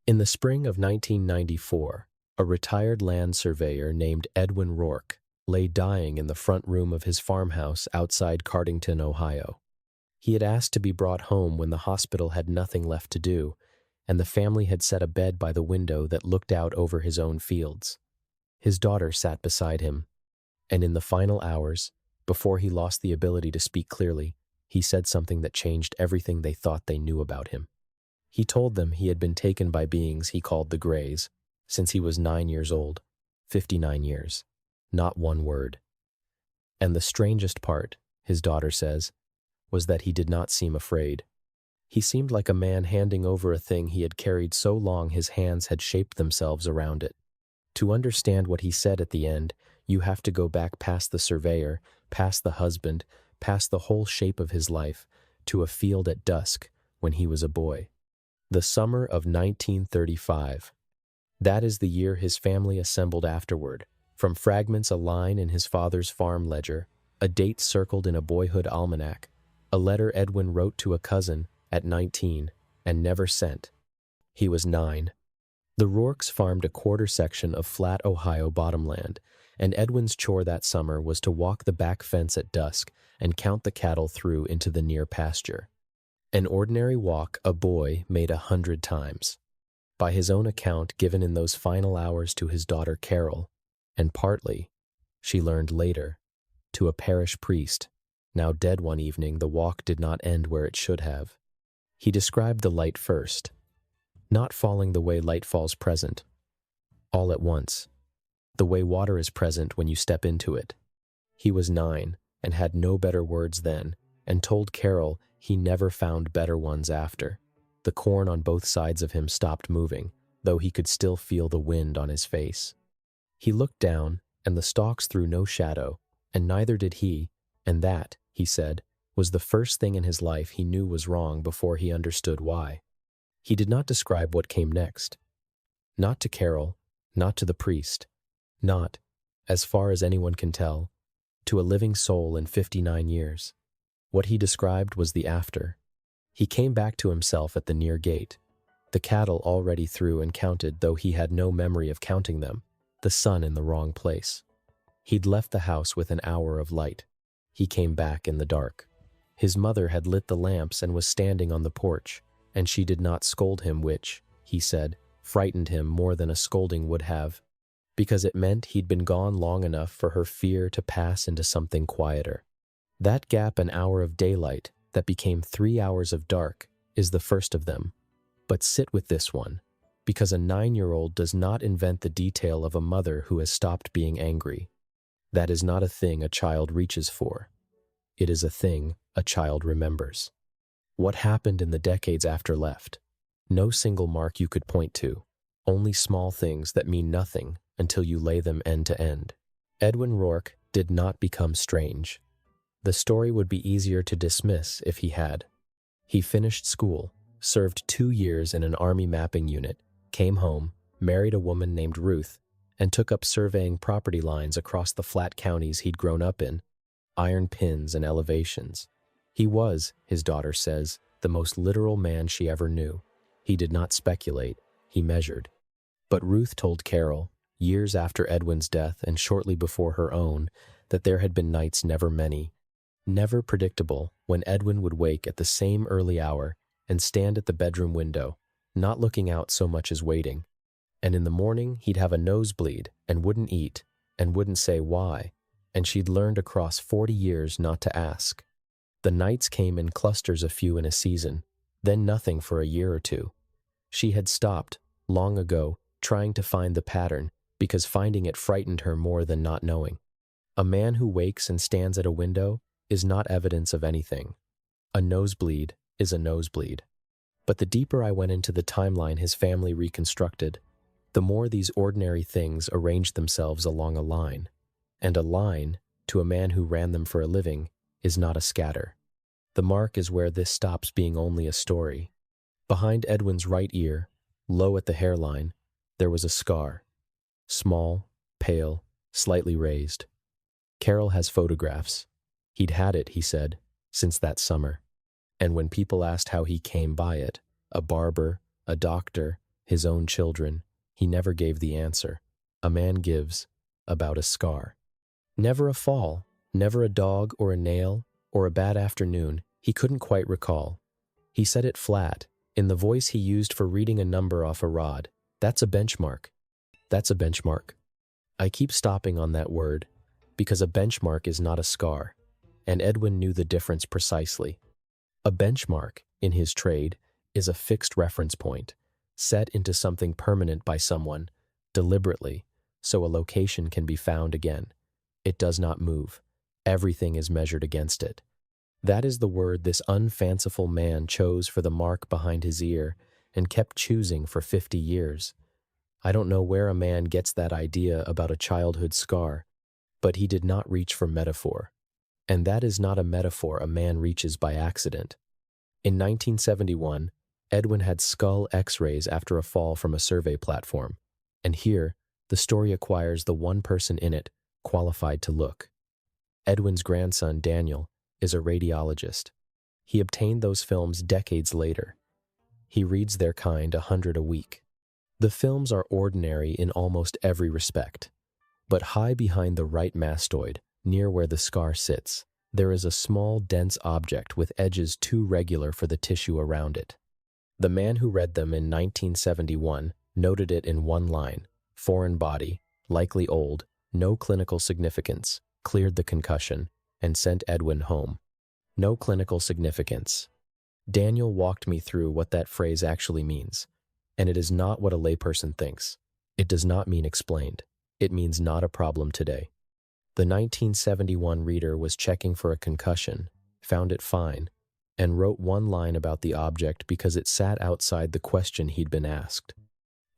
In the spring of 1994, a retired land surveyor named Edwin Rourke lay dying in the front room of his farmhouse outside Cardington, Ohio. He had asked to be brought home when the hospital had nothing left to do, and the family had set a bed by the window that looked out over his own fields. His daughter sat beside him, and in the final hours, before he lost the ability to speak clearly, he said something that changed everything they thought they knew about him. He told them he had been taken by beings he called the Greys since he was 9 years old, 59 years, not one word. And the strangest part, his daughter says, was that he did not seem afraid. He seemed like a man handing over a thing he had carried so long his hands had shaped themselves around it. To understand what he said at the end, you have to go back past the surveyor, past the husband, past the whole shape of his life, to a field at dusk when he was a boy. The summer of 1935. That is the year his family assembled afterward. From fragments a line in his father's farm ledger, a date circled in a boyhood almanac, a letter Edwin wrote to a cousin at 19 and never sent. He was 9. The Rourkes farmed a quarter section of flat Ohio bottomland, and Edwin's chore that summer was to walk the back fence at dusk and count the cattle through into the near pasture. An ordinary walk a boy made 100 times. By his own account given in those final hours to his daughter Carol, and partly, she learned later, to a parish priest, now dead one evening, the walk did not end where it should have. He described the light first, not falling the way light falls present, all at once, the way water is present when you step into it. He was 9 and had no better words then, and told Carol he never found better ones after. The corn on both sides of him stopped moving, though he could still feel the wind on his face. He looked down, and the stalks threw no shadow, and neither did he, and that, he said, was the first thing in his life he knew was wrong before he understood why. He did not describe what came next. Not to Carol, not to the priest, not, as far as anyone can tell, to a living soul in 59 years. What he described was the after. He came back to himself at the near gate, the cattle already through and counted, though he had no memory of counting them, the sun in the wrong place. He'd left the house with an hour of light. He came back in the dark. His mother had lit the lamps and was standing on the porch, and she did not scold him, which, he said, frightened him more than a scolding would have, because it meant he'd been gone long enough for her fear to pass into something quieter. That gap, an hour of daylight that became 3 hours of dark, is the first of them. But sit with this one, because a 9-year-old does not invent the detail of a mother who has stopped being angry. That is not a thing a child reaches for. It is a thing a child remembers. What happened in the decades after left? No single mark you could point to, only small things that mean nothing until you lay them end to end. Edwin Rourke did not become strange. The story would be easier to dismiss if he had. He finished school, served 2 years in an army mapping unit, came home, married a woman named Ruth, and took up surveying property lines across the flat counties he'd grown up in, iron pins and elevations. He was, his daughter says, the most literal man she ever knew. He did not speculate, he measured. But Ruth told Carol, years after Edwin's death and shortly before her own, that there had been nights never many, never predictable, when Edwin would wake at the same early hour and stand at the bedroom window, not looking out so much as waiting. And in the morning he'd have a nosebleed and wouldn't eat and wouldn't say why, and she'd learned across 40 years not to ask. The nights came in clusters, a few in a season, then nothing for a year or two. She had stopped, long ago, trying to find the pattern because finding it frightened her more than not knowing. A man who wakes and stands at a window is not evidence of anything. A nosebleed is a nosebleed. But the deeper I went into the timeline his family reconstructed, the more these ordinary things arranged themselves along a line. And a line, to a man who ran them for a living, is not a scatter. The mark is where this stops being only a story. Behind Edwin's right ear, low at the hairline, there was a scar. Small, pale, slightly raised. Carol has photographs. He'd had it, he said, since that summer. And when people asked how he came by it, a barber, a doctor, his own children, he never gave the answer. A man gives about a scar. Never a fall, never a dog or a nail or a bad afternoon, he couldn't quite recall. He said it flat, in the voice he used for reading a number off a rod. That's a benchmark. That's a benchmark. I keep stopping on that word, because a benchmark is not a scar, and Edwin knew the difference precisely. A benchmark, in his trade, is a fixed reference point, set into something permanent by someone, deliberately, so a location can be found again. It does not move. Everything is measured against it. That is the word this unfanciful man chose for the mark behind his ear and kept choosing for 50 years. I don't know where a man gets that idea about a childhood scar, but he did not reach for metaphor. And that is not a metaphor a man reaches by accident. In 1971, Edwin had skull X-rays after a fall from a survey platform, and here, the story acquires the one person in it qualified to look. Edwin's grandson, Daniel, is a radiologist. He obtained those films decades later. He reads their kind 100 a week. The films are ordinary in almost every respect. But high behind the right mastoid, near where the scar sits, there is a small, dense object with edges too regular for the tissue around it. The man who read them in 1971 noted it in one line: foreign body, likely old, no clinical significance, cleared the concussion, and sent Edwin home. No clinical significance. Daniel walked me through what that phrase actually means, and it is not what a layperson thinks. It does not mean explained. It means not a problem today. The 1971 reader was checking for a concussion, found it fine, and wrote one line about the object because it sat outside the question he'd been asked.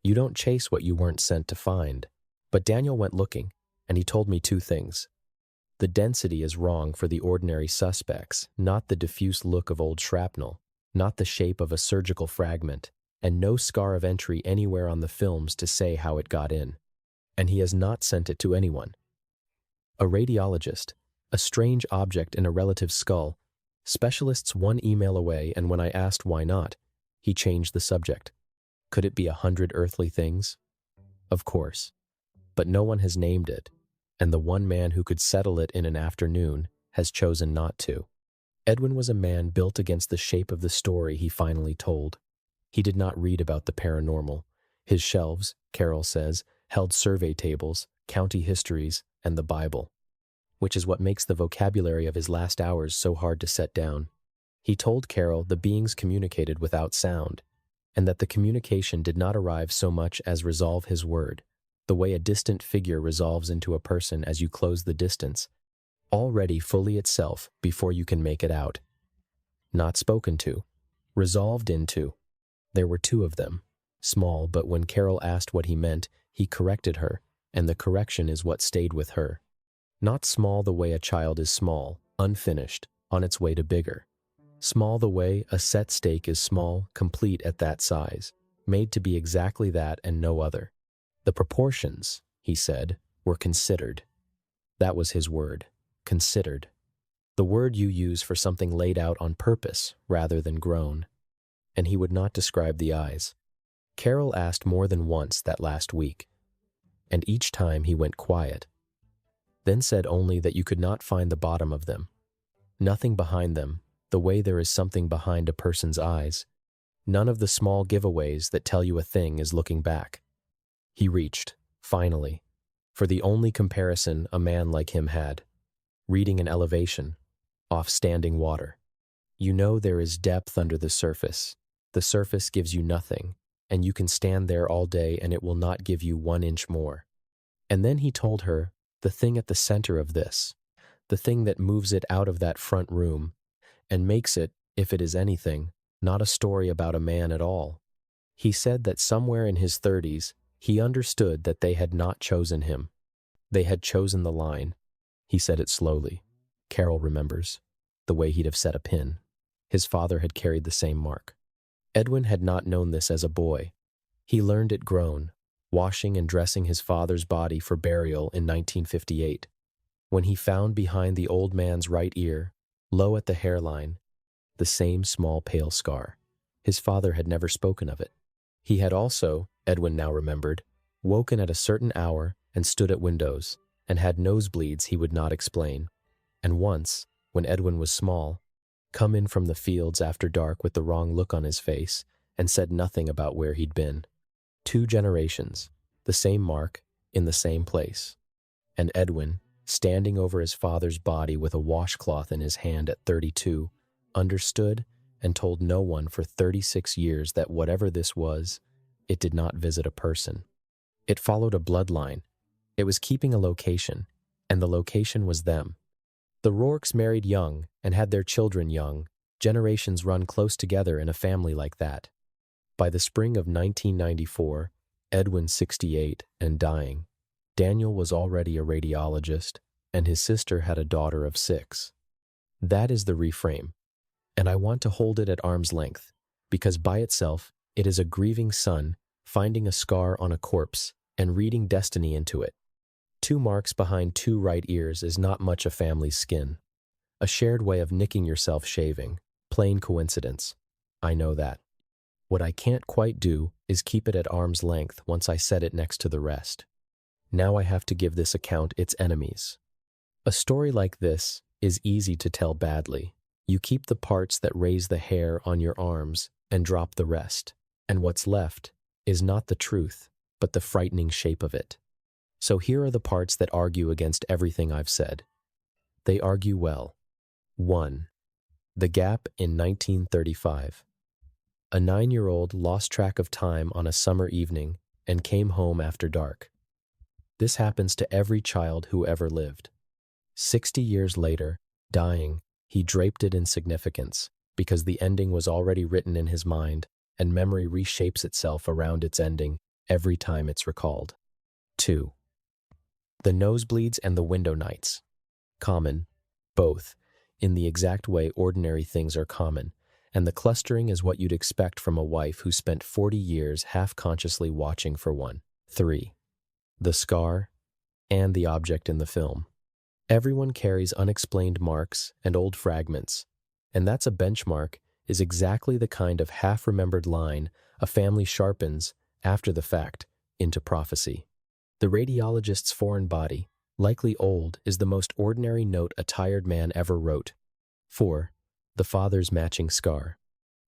You don't chase what you weren't sent to find. But Daniel went looking, and he told me two things. The density is wrong for the ordinary suspects, not the diffuse look of old shrapnel, not the shape of a surgical fragment, and no scar of entry anywhere on the films to say how it got in. And he has not sent it to anyone. A radiologist, a strange object in a relative's skull, specialists one email away, and when I asked why not, he changed the subject. Could it be 100 earthly things? Of course. But no one has named it, and the one man who could settle it in an afternoon has chosen not to. Edwin was a man built against the shape of the story he finally told. He did not read about the paranormal. His shelves, Carol says, held survey tables, county histories, and the Bible, which is what makes the vocabulary of his last hours so hard to set down. He told Carol the beings communicated without sound, and that the communication did not arrive so much as resolve his word, the way a distant figure resolves into a person as you close the distance, already fully itself before you can make it out. Not spoken to, resolved into. There were two of them, small, but when Carol asked what he meant, he corrected her, and the correction is what stayed with her. Not small the way a child is small, unfinished, on its way to bigger. Small the way a set steak is small, complete at that size, made to be exactly that and no other. The proportions, he said, were considered. That was his word, considered. The word you use for something laid out on purpose rather than grown. And he would not describe the eyes. Carol asked more than once that last week, and each time he went quiet, then said only that you could not find the bottom of them. Nothing behind them, the way there is something behind a person's eyes. None of the small giveaways that tell you a thing is looking back. He reached, finally, for the only comparison a man like him had. Reading an elevation, off standing water. You know there is depth under the surface. The surface gives you nothing, and you can stand there all day and it will not give you 1 inch more. And then he told her the thing at the center of this, the thing that moves it out of that front room, and makes it, if it is anything, not a story about a man at all. He said that somewhere in his 30s, he understood that they had not chosen him. They had chosen the line. He said it slowly. Carol remembers, the way he'd have set a pin. His father had carried the same mark. Edwin had not known this as a boy. He learned it grown, washing and dressing his father's body for burial in 1958, when he found behind the old man's right ear, low at the hairline, the same small pale scar. His father had never spoken of it. He had also, Edwin now remembered, woken at a certain hour and stood at windows, and had nosebleeds he would not explain. And once, when Edwin was small, come in from the fields after dark with the wrong look on his face and said nothing about where he'd been. 2 generations, the same mark, in the same place. And Edwin, standing over his father's body with a washcloth in his hand at 32, understood and told no one for 36 years that whatever this was, it did not visit a person. It followed a bloodline. It was keeping a location, and the location was them. The Rourkes married young and had their children young. Generations run close together in a family like that. By the spring of 1994, Edwin 68 and dying, Daniel was already a radiologist, and his sister had a daughter of 6. That is the reframe, and I want to hold it at arm's length, because by itself, it is a grieving son finding a scar on a corpse and reading destiny into it. 2 marks behind 2 right ears is not much a family's skin. A shared way of nicking yourself shaving. Plain coincidence. I know that. What I can't quite do is keep it at arm's length once I set it next to the rest. Now I have to give this account its enemies. A story like this is easy to tell badly. You keep the parts that raise the hair on your arms and drop the rest, and what's left is not the truth, but the frightening shape of it. So here are the parts that argue against everything I've said. They argue well. 1. The gap in 1935. A 9-year-old lost track of time on a summer evening and came home after dark. This happens to every child who ever lived. 60 years later, dying, he draped it in significance because the ending was already written in his mind, and memory reshapes itself around its ending every time it's recalled. 2. The nosebleeds and the window nights. Common, both, in the exact way ordinary things are common, and the clustering is what you'd expect from a wife who spent 40 years half-consciously watching for one. 3. The scar and the object in the film. Everyone carries unexplained marks and old fragments, and that's a benchmark is exactly the kind of half-remembered line a family sharpens, after the fact, into prophecy. The radiologist's foreign body, likely old, is the most ordinary note a tired man ever wrote. 4. The father's matching scar.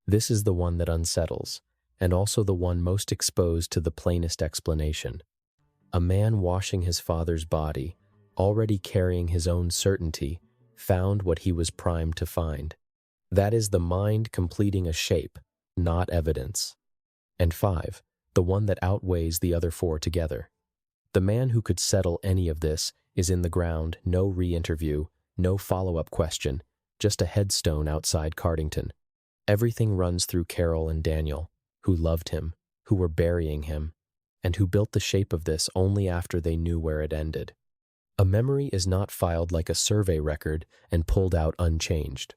This is the one that unsettles, and also the one most exposed to the plainest explanation. A man washing his father's body, already carrying his own certainty, found what he was primed to find. That is the mind completing a shape, not evidence. And 5. The one that outweighs the other 4 together. The man who could settle any of this is in the ground, no re-interview, no follow-up question, just a headstone outside Cardington. Everything runs through Carol and Daniel, who loved him, who were burying him, and who built the shape of this only after they knew where it ended. A memory is not filed like a survey record and pulled out unchanged.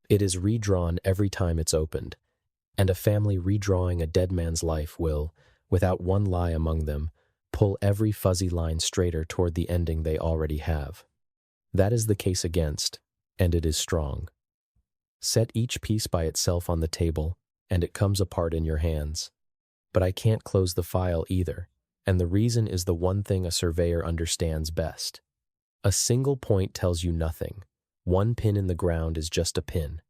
It is redrawn every time it's opened, and a family redrawing a dead man's life will, without one lie among them, pull every fuzzy line straighter toward the ending they already have. That is the case against, and it is strong. Set each piece by itself on the table, and it comes apart in your hands. But I can't close the file either, and the reason is the one thing a surveyor understands best. A single point tells you nothing. One pin in the ground is just a pin.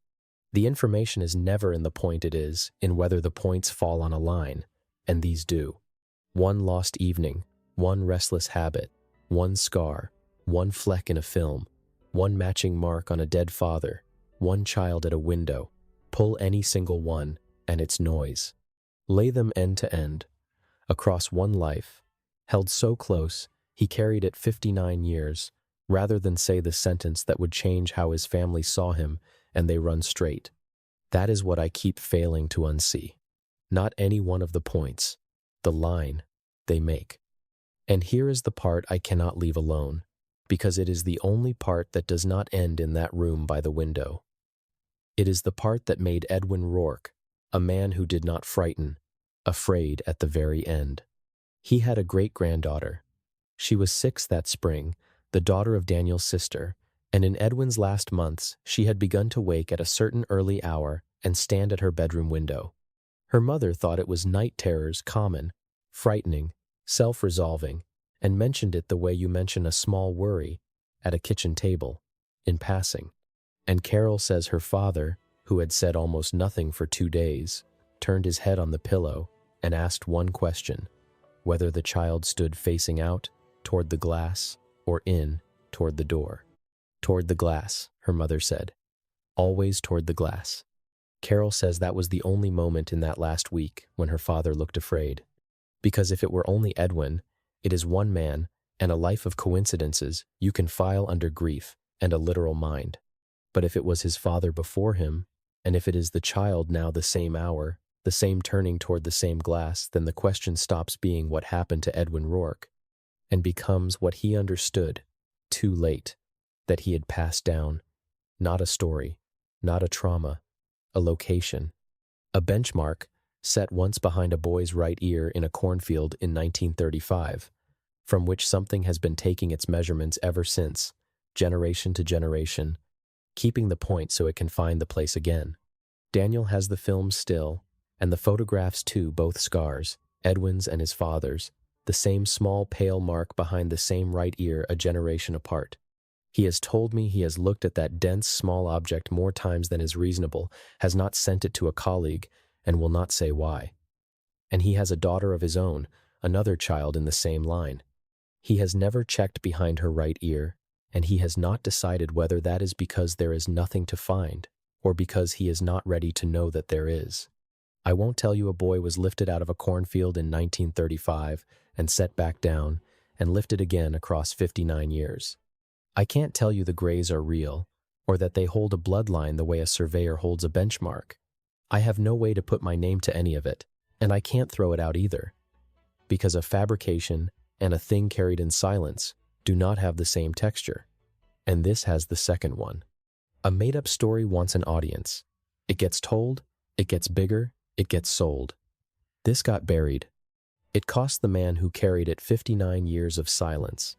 The information is never in the point, it is in whether the points fall on a line, and these do. One lost evening, one restless habit, one scar, one fleck in a film, one matching mark on a dead father, one child at a window. Pull any single one, and it's noise. Lay them end to end, across one life, held so close, he carried it 59 years, rather than say the sentence that would change how his family saw him, and they run straight. That is what I keep failing to unsee. Not any one of the points, the line they make. And here is the part I cannot leave alone, because it is the only part that does not end in that room by the window. It is the part that made Edwin Rourke, a man who did not frighten, afraid at the very end. He had a great-granddaughter. She was 6 that spring, the daughter of Daniel's sister, and in Edwin's last months she had begun to wake at a certain early hour and stand at her bedroom window. Her mother thought it was night terrors, common, frightening, self-resolving, and mentioned it the way you mention a small worry at a kitchen table, in passing. And Carol says her father, who had said almost nothing for 2 days, turned his head on the pillow and asked one question, whether the child stood facing out, toward the glass, or in, toward the door. Toward the glass, her mother said. Always toward the glass. Carol says that was the only moment in that last week when her father looked afraid. Because if it were only Edwin, it is one man and a life of coincidences you can file under grief and a literal mind. But if it was his father before him, and if it is the child now the same hour, the same turning toward the same glass, then the question stops being what happened to Edwin Rourke and becomes what he understood, too late, that he had passed down. Not a story, not a trauma, a location, a benchmark set once behind a boy's right ear in a cornfield in 1935, from which something has been taking its measurements ever since, generation to generation, keeping the point so it can find the place again. Daniel has the film still, and the photographs too, both scars, Edwin's and his father's, the same small pale mark behind the same right ear a generation apart. He has told me he has looked at that dense small object more times than is reasonable, has not sent it to a colleague, and will not say why. And he has a daughter of his own, another child in the same line. He has never checked behind her right ear, and he has not decided whether that is because there is nothing to find, or because he is not ready to know that there is. I won't tell you a boy was lifted out of a cornfield in 1935 and set back down and lifted again across 59 years. I can't tell you the grays are real, or that they hold a bloodline the way a surveyor holds a benchmark. I have no way to put my name to any of it, and I can't throw it out either, because a fabrication and a thing carried in silence do not have the same texture, and this has the second one. A made-up story wants an audience. It gets told, it gets bigger, it gets sold. This got buried. It cost the man who carried it 59 years of silence,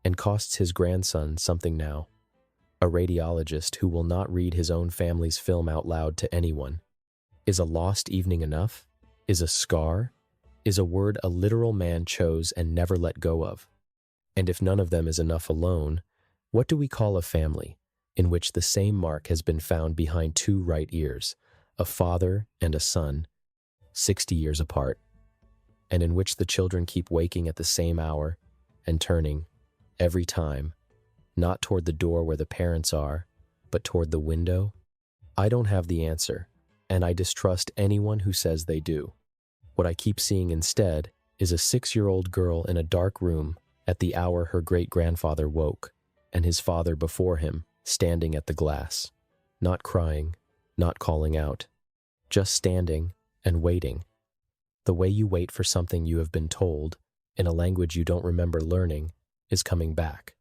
and costs his grandson something now. A radiologist who will not read his own family's film out loud to anyone. Is a lost evening enough? Is a scar? Is a word a literal man chose and never let go of? And if none of them is enough alone, what do we call a family in which the same mark has been found behind 2 right ears, a father and a son, 60 years apart, and in which the children keep waking at the same hour and turning, every time, not toward the door where the parents are, but toward the window? I don't have the answer, and I distrust anyone who says they do. What I keep seeing instead is a 6-year-old girl in a dark room at the hour her great-grandfather woke, and his father before him, standing at the glass, not crying, not calling out, just standing and waiting, the way you wait for something you have been told, in a language you don't remember learning, is coming back.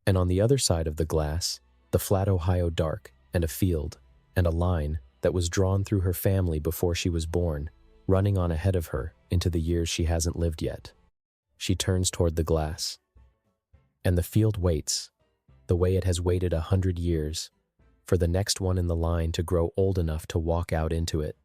And on the other side of the glass, the flat Ohio dark, and a field, and a line that was drawn through her family before she was born, running on ahead of her into the years she hasn't lived yet. She turns toward the glass. And the field waits, the way it has waited 100 years, for the next one in the line to grow old enough to walk out into it.